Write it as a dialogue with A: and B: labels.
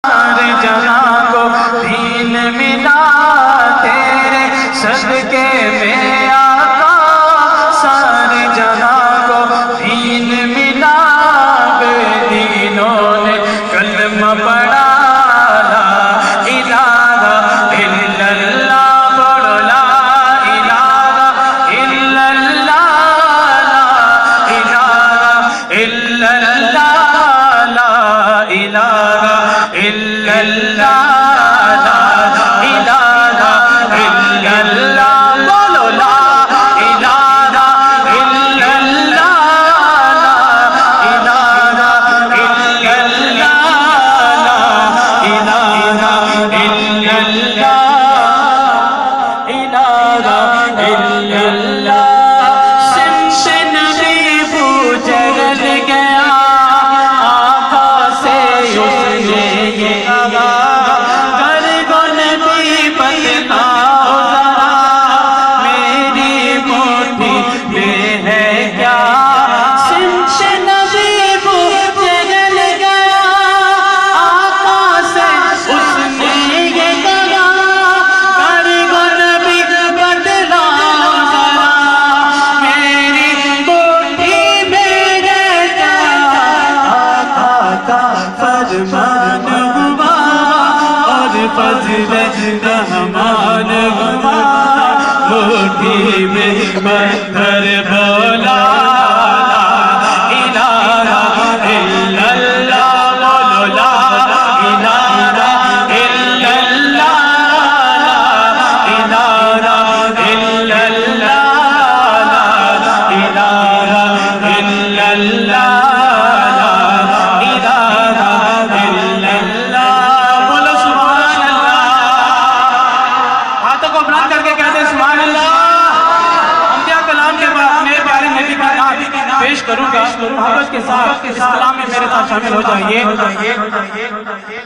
A: سارے جہاں کو دین ملا تیرے صدقے میں آقا، سارے جہاں کو دین ملا، بے دینوں نے کلمہ پڑھا لا الہ الا اللہ، پڑھو لا الہ الا اللہ، لا الہ الا اللہ، لا الہ الا اللہ، لا الہ الا اللہ، بولو لا الہ الا اللہ، لا الہ الا اللہ، لا الہ الا اللہ، الہ الا اللہ۔ سن نبی بجرل گیا آقا سے اس نے یہ کہا، گر کو نبی بتلاؤ ذرا میری مٹھی میں ہے کیا۔ سن نبی بجرل گیا آقا سے اس نے یہ کہا، گر کو نبی بتلاؤ ذرا میری مٹھی میں ہے کیا۔ آقا کا فرمان ہوا اور فضل رحمان ہوا، مٹھی میں پتھر بولا لا الہ الا اللہ، بولو لا الہ الا اللہ، لا الہ الا اللہ، لا الہ الا اللہ، لا الہ الا اللہ، بولو سبحان اللہ۔ ہاتھوں کو بلند کر کے کہتے ہیں سبحان اللہ۔ انبیاء کلام کے بعد میرے پیارے نبی کی نعت پیش کروں گا، محبت کے ساتھ اس کلام میں میرے ساتھ شامل ہو جائیے۔